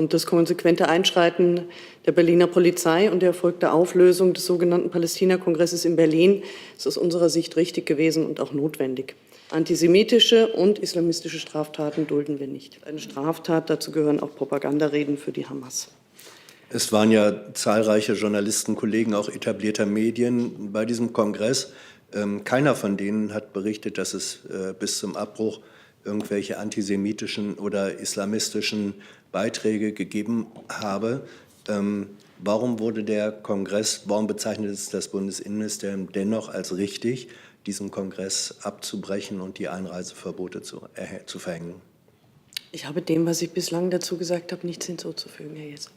Und das konsequente Einschreiten der Berliner Polizei und die erfolgte Auflösung des sogenannten Palästina-Kongresses in Berlin ist aus unserer Sicht richtig gewesen und auch notwendig. Antisemitische und islamistische Straftaten dulden wir nicht. Eine Straftat, dazu gehören auch Propagandareden für die Hamas. Es waren ja zahlreiche Journalistenkollegen, auch etablierter Medien bei diesem Kongress. Keiner von denen hat berichtet, dass es bis zum Abbruch irgendwelche antisemitischen oder islamistischen Beiträge gegeben habe. Warum wurde der Kongress, warum bezeichnet es das Bundesinnenministerium dennoch als richtig, diesen Kongress abzubrechen und die Einreiseverbote zu verhängen? Ich habe dem, was ich bislang dazu gesagt habe, nichts hinzuzufügen, Herr Jesse.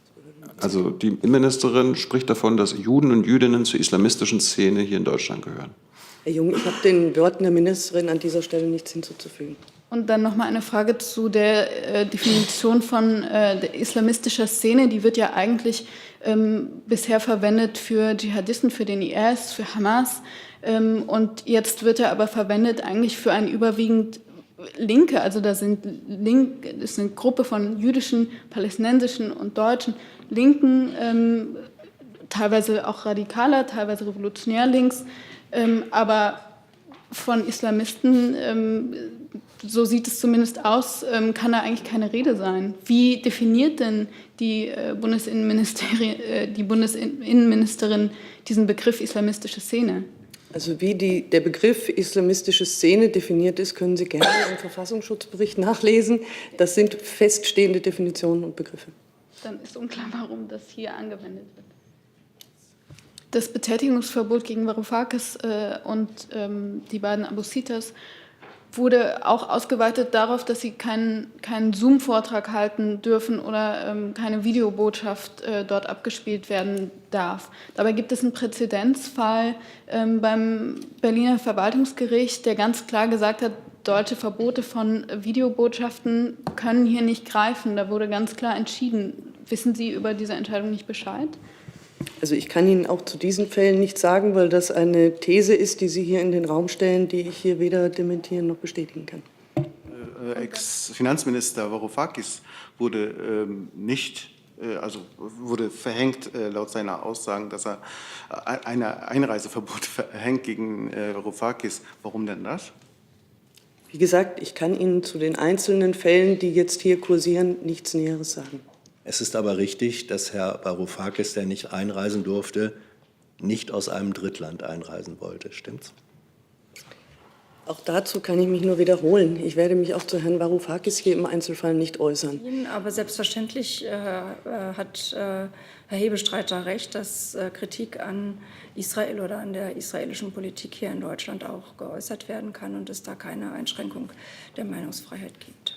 Also die Innenministerin spricht davon, dass Juden und Jüdinnen zur islamistischen Szene hier in Deutschland gehören. Herr Jung, ich habe den Worten der Ministerin an dieser Stelle nichts hinzuzufügen. Und dann noch mal eine Frage zu der Definition von der islamistischer Szene. Die wird ja eigentlich bisher verwendet für Dschihadisten, für den IS, für Hamas. Und jetzt wird er aber verwendet eigentlich für ein überwiegend Linke. Also das ist eine Gruppe von jüdischen, palästinensischen und deutschen Linken, teilweise auch radikaler, teilweise revolutionär links, aber von Islamisten, so sieht es zumindest aus, kann da eigentlich keine Rede sein. Wie definiert denn die Bundesinnenministerin diesen Begriff islamistische Szene? Also wie der Begriff islamistische Szene definiert ist, können Sie gerne im Verfassungsschutzbericht nachlesen. Das sind feststehende Definitionen und Begriffe. Dann ist unklar, warum das hier angewendet wird. Das Betätigungsverbot gegen Varoufakis und die beiden Abu Sitas wurde auch ausgeweitet darauf, dass sie keinen Zoom-Vortrag halten dürfen oder keine Videobotschaft dort abgespielt werden darf. Dabei gibt es einen Präzedenzfall beim Berliner Verwaltungsgericht, der ganz klar gesagt hat, deutsche Verbote von Videobotschaften können hier nicht greifen. Da wurde ganz klar entschieden. Wissen Sie über diese Entscheidung nicht Bescheid? Also ich kann Ihnen auch zu diesen Fällen nichts sagen, weil das eine These ist, die Sie hier in den Raum stellen, die ich hier weder dementieren noch bestätigen kann. Ex-Finanzminister Varoufakis wurde wurde verhängt laut seiner Aussagen, dass er ein Einreiseverbot verhängt gegen Varoufakis. Warum denn das? Wie gesagt, ich kann Ihnen zu den einzelnen Fällen, die jetzt hier kursieren, nichts Näheres sagen. Es ist aber richtig, dass Herr Varoufakis, der nicht einreisen durfte, nicht aus einem Drittland einreisen wollte. Stimmt's? Auch dazu kann ich mich nur wiederholen. Ich werde mich auch zu Herrn Varoufakis hier im Einzelfall nicht äußern. Aber selbstverständlich hat Herr Hebelstreiter recht, dass Kritik an Israel oder an der israelischen Politik hier in Deutschland auch geäußert werden kann und es da keine Einschränkung der Meinungsfreiheit gibt.